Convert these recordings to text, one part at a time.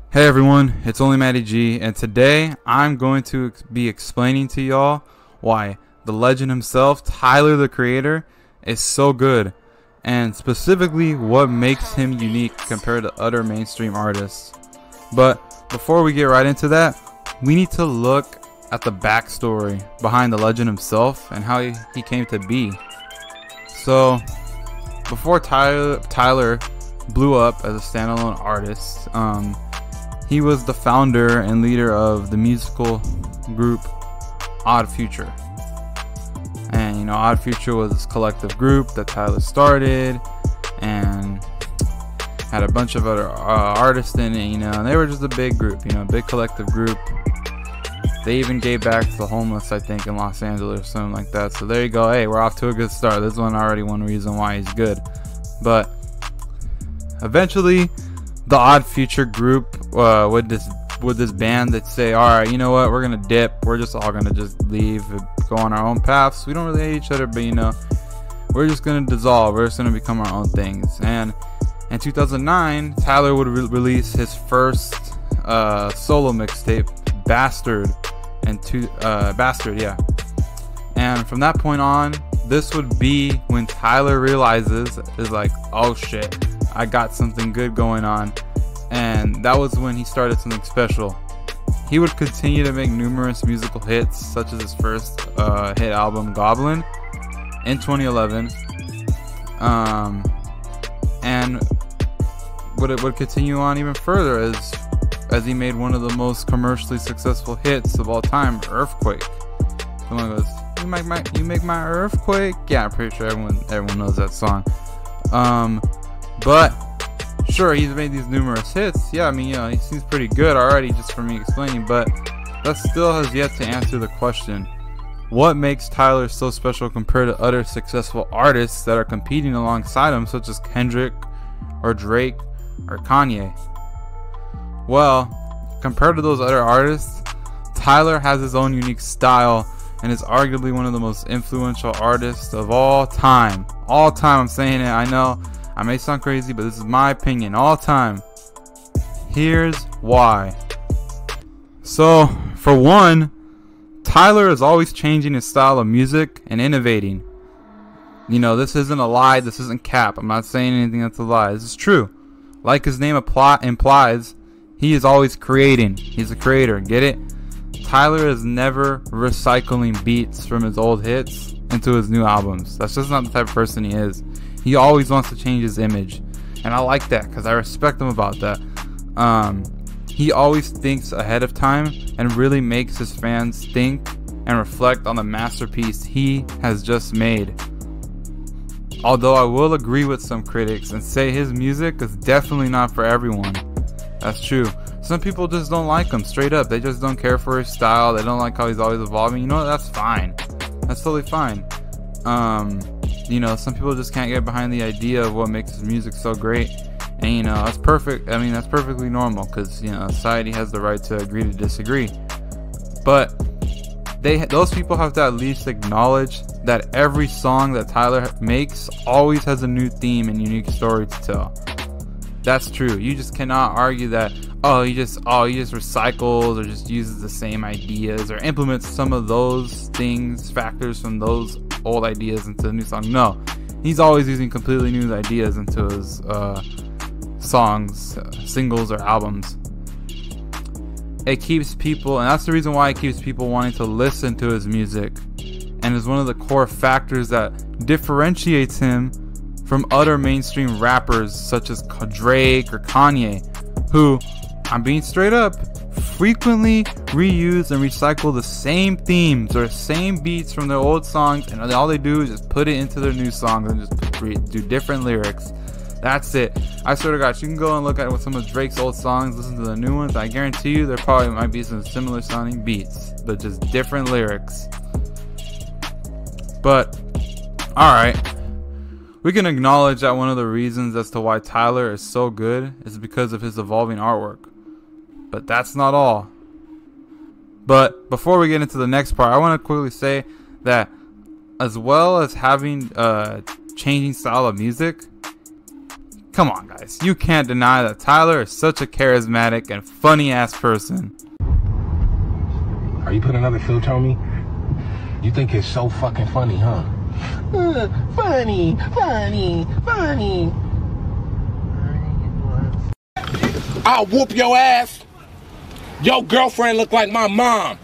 Hey everyone, it's OnlyMattyG, and today I'm going to be explaining to y'all why the legend himself, Tyler the Creator, is so good, and specifically what makes him unique compared to other mainstream artists. But before we get right into that, we need to look at the backstory behind the legend himself and how he came to be. So, before Tyler blew up as a standalone artist, he was the founder and leader of the musical group Odd Future. And Odd Future was this collective group that Tyler started and had a bunch of other artists in it, and they were just a big group, big collective group. They even gave back to the homeless, I think, in Los Angeles or something like that. So there you go. Hey, we're off to a good start. This is one reason why he's good. But eventually, the Odd Future group with this band that say, all right, you know what, we're gonna dip, we're just all gonna just leave and go on our own paths. We don't really hate each other, but we're just gonna dissolve, we're just gonna become our own things. And in 2009, Tyler would release his first solo mixtape, Bastard, and from that point on, this would be when Tyler realizes, is like, oh shit, I got something good going on. And that was when he started something special. He would continue to make numerous musical hits, such as his first hit album, Goblin, in 2011. And it would continue on even further as he made one of the most commercially successful hits of all time, Earthquake. Someone goes, you make my earthquake? Yeah, I'm pretty sure everyone knows that song. But sure, he's made these numerous hits. Yeah, he seems pretty good already just from me explaining, but that still has yet to answer the question. What makes Tyler so special compared to other successful artists that are competing alongside him, such as Kendrick or Drake or Kanye? Well, compared to those other artists, Tyler has his own unique style and is arguably one of the most influential artists of all time. All time, I'm saying it, I know. I may sound crazy, but this is my opinion. All time. Here's why. So, for one, Tyler is always changing his style of music and innovating. This isn't a lie. This isn't cap. I'm not saying anything that's a lie. This is true. Like his name implies, he is always creating. He's a creator. Get it? Tyler is never recycling beats from his old hits into his new albums. That's just not the type of person he is. He always wants to change his image, and I like that because I respect him about that. He always thinks ahead of time and really makes his fans think and reflect on the masterpiece he has just made. Although I will agree with some critics and say his music is definitely not for everyone. That's true. Some people just don't like him, straight up. They just don't care for his style. They don't like how he's always evolving. That's fine. That's totally fine. Some people just can't get behind the idea of what makes his music so great. And, that's perfect. That's perfectly normal because, society has the right to agree to disagree. But those people have to at least acknowledge that every song that Tyler makes always has a new theme and unique story to tell. That's true. You just cannot argue that, he just recycles or just uses the same ideas or implements some of those factors from those old ideas into a new song. No, he's always using completely new ideas into his songs, singles, or albums. It keeps people, and that's the reason why it keeps people wanting to listen to his music, and is one of the core factors that differentiates him from other mainstream rappers such as Drake or Kanye, who, I'm being straight up, frequently reuse and recycle the same themes or same beats from their old songs, and all they do is just put it into their new songs and just do different lyrics. That's it. I swear to God, you can go and look at some of Drake's old songs, listen to the new ones. I guarantee you there probably might be some similar sounding beats, but just different lyrics. But, alright. We can acknowledge that one of the reasons as to why Tyler is so good is because of his evolving artwork. But that's not all. But before we get into the next part, I want to quickly say that as well as having changing style of music, Come on, guys. You can't deny that Tyler is such a charismatic and funny-ass person. Are you putting another filter on me? You think it's so fucking funny, huh? Funny. I'll whoop your ass. Your girlfriend look like my mom.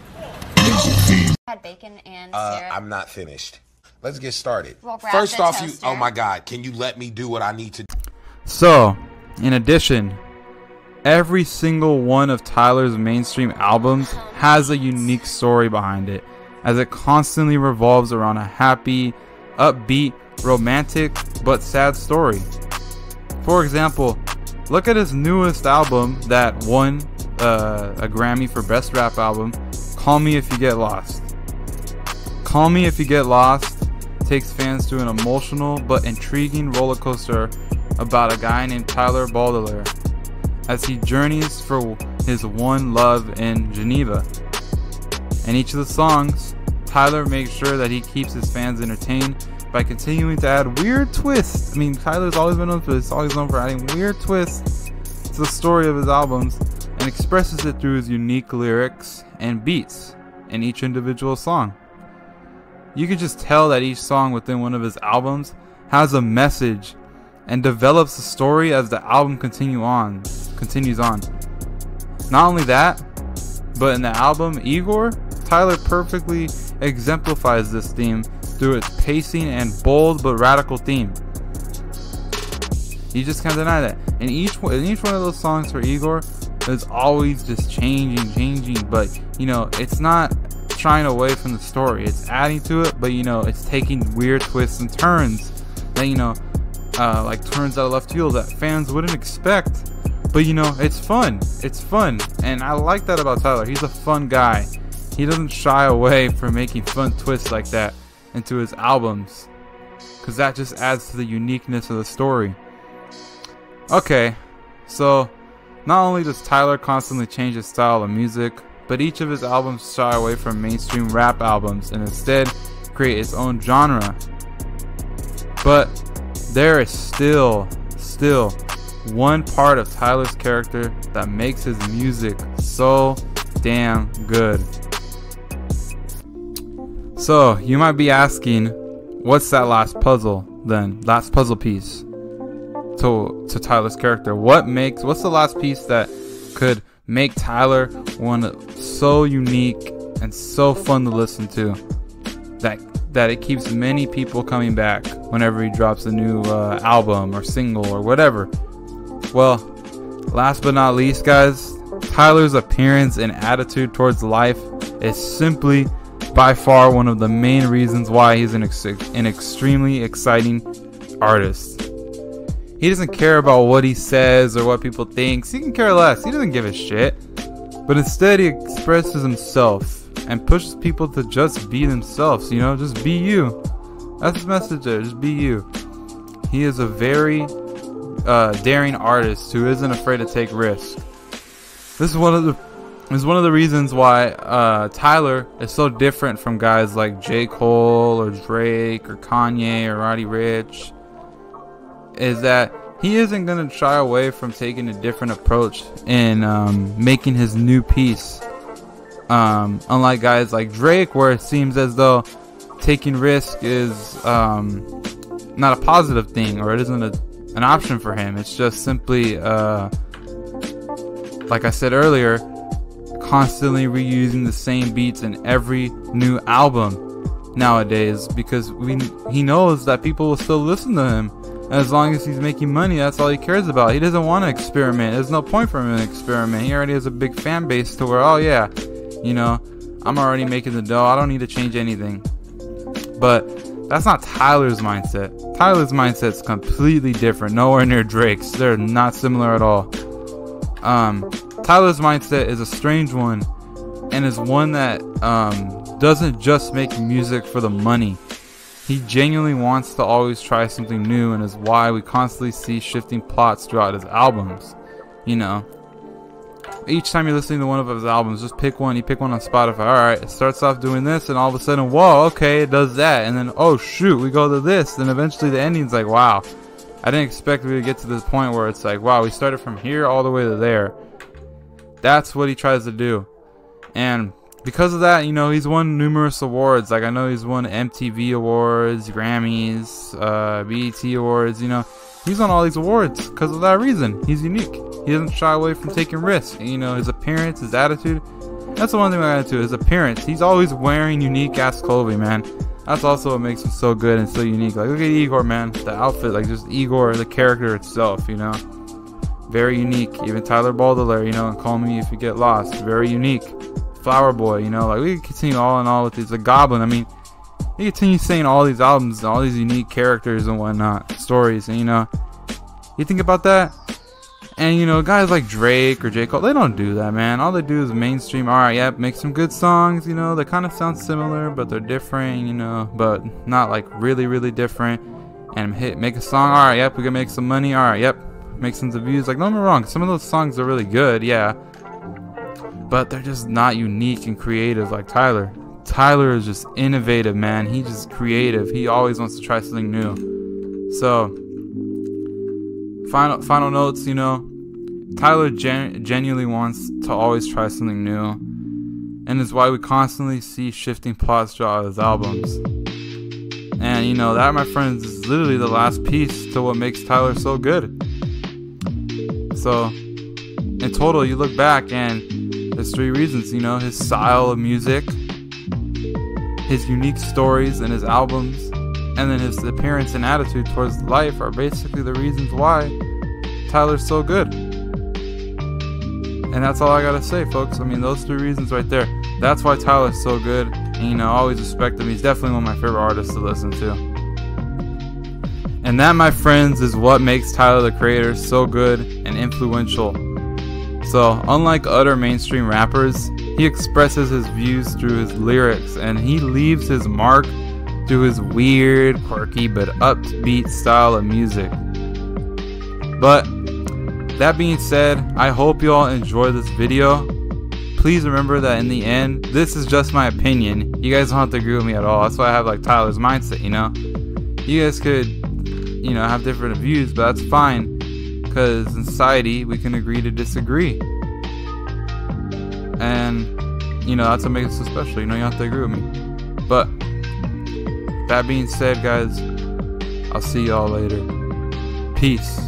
Had bacon and syrup. I'm not finished. Let's get started. We'll grab First the off, toaster. oh my God, can you let me do what I need to do? So, in addition, every single one of Tyler's mainstream albums has a unique story behind it, as it constantly revolves around a happy, upbeat, romantic, but sad story. For example, look at his newest album that won a Grammy for Best Rap Album, Call Me If You Get Lost. Call Me If You Get Lost takes fans to an emotional but intriguing roller coaster about a guy named Tyler Baudelaire as he journeys for his one love in Geneva. In each of the songs, Tyler makes sure that he keeps his fans entertained by continuing to add weird twists. I mean, Tyler's always been known for this, always known for adding weird twists to the story of his albums, and expresses it through his unique lyrics and beats in each individual song. You can just tell that each song within one of his albums has a message and develops the story as the album continues on. Not only that, but in the album Igor, Tyler perfectly exemplifies this theme through its pacing and bold but radical theme. You just can't deny that. In each one of those songs for Igor, it's always just changing, but you know, it's not shying away from the story. It's adding to it, but you know, it's taking weird twists and turns that, you know, like turns out of left field that fans wouldn't expect. But you know, it's fun, and I like that about Tyler. He's a fun guy. He doesn't shy away from making fun twists like that into his albums, because that just adds to the uniqueness of the story. Okay, so not only does Tyler constantly change his style of music, but each of his albums shy away from mainstream rap albums and instead create its own genre. But there is still one part of Tyler's character that makes his music so damn good. So you might be asking, what's that last puzzle then? Last puzzle piece to Tyler's character. What's the last piece that could make Tyler one so unique and so fun to listen to that it keeps many people coming back whenever he drops a new album or single or whatever? Well, last but not least, guys, Tyler's appearance and attitude towards life is simply by far one of the main reasons why he's an extremely exciting artist. He doesn't care about what he says or what people think. He can care less. He doesn't give a shit. But instead, he expresses himself and pushes people to just be themselves. You know, just be you. That's his message there. Just be you. He is a very daring artist who isn't afraid to take risks. This is one of the reasons why Tyler is so different from guys like J. Cole or Drake or Kanye or Roddy Ricch, is that he isn't going to shy away from taking a different approach in making his new piece. Unlike guys like Drake, where it seems as though taking risk is not a positive thing, or it isn't an option for him. It's just simply, like I said earlier, constantly reusing the same beats in every new album nowadays, because he knows that people will still listen to him. As long as he's making money, that's all he cares about. He doesn't want to experiment. There's no point for him to experiment. He already has a big fan base to where, oh yeah, you know, I'm already making the dough. I don't need to change anything. But that's not Tyler's mindset. Tyler's mindset's completely different. Nowhere near Drake's. They're not similar at all. Tyler's mindset is a strange one, and is one that doesn't just make music for the money. He genuinely wants to always try something new, and is why we constantly see shifting plots throughout his albums. You know, each time you're listening to one of his albums, just pick one. You pick one on Spotify. Alright, it starts off doing this, and all of a sudden, whoa, okay, it does that. And then, oh shoot, we go to this. Then eventually the ending's like, wow, I didn't expect me to get to this point where it's like, wow, we started from here all the way to there. That's what he tries to do. And because of that, you know, he's won numerous awards. Like, I know he's won MTV awards, Grammys, BET awards, you know. He's won all these awards because of that reason. He's unique. He doesn't shy away from taking risks. You know, his appearance, his attitude. That's the one thing I got into, his appearance. He's always wearing unique-ass clothing, man. That's also what makes him so good and so unique. Like, look at Igor, man. The outfit, like, just Igor, the character itself, you know. Very unique. Even Tyler Baudelaire, you know, and Call Me If You Get Lost. Very unique. Flower Boy, you know, like, we can continue all in all with these. The Goblin, I mean, you continue saying all these albums, all these unique characters and whatnot, stories, and, you know, you think about that, and, you know, guys like Drake or J. Cole, they don't do that, man. All they do is mainstream. Alright, yep, make some good songs, you know, they kind of sound similar, but they're different, you know, but not like really, really different, and make a song, alright, yep, we can make some money, alright, yep, make some views. Like, don't get me wrong, some of those songs are really good, yeah, but they're just not unique and creative like Tyler. Tyler is just innovative, man. He's just creative. He always wants to try something new. So, final notes, you know, Tyler genuinely wants to always try something new, and it's why we constantly see shifting plots throughout his albums. And, you know, that, my friends, is literally the last piece to what makes Tyler so good. So, in total, you look back and there's 3 reasons, you know, his style of music, his unique stories and his albums, and then his appearance and attitude towards life are basically the reasons why Tyler's so good. And that's all I gotta say, folks. I mean, those 3 reasons right there. That's why Tyler's so good. And, you know, I always respect him. He's definitely one of my favorite artists to listen to. And that, my friends, is what makes Tyler the Creator so good and influential. So, unlike other mainstream rappers, he expresses his views through his lyrics, and he leaves his mark through his weird, quirky, but upbeat style of music. But, that being said, I hope you all enjoy this video. Please remember that in the end, this is just my opinion. You guys don't have to agree with me at all. That's why I have, like, Tyler's mindset, you know? You guys could, you know, have different views, but that's fine. Because in society, we can agree to disagree. And, you know, that's what makes it so special. You know, you don't have to agree with me. But, that being said, guys, I'll see y'all later. Peace.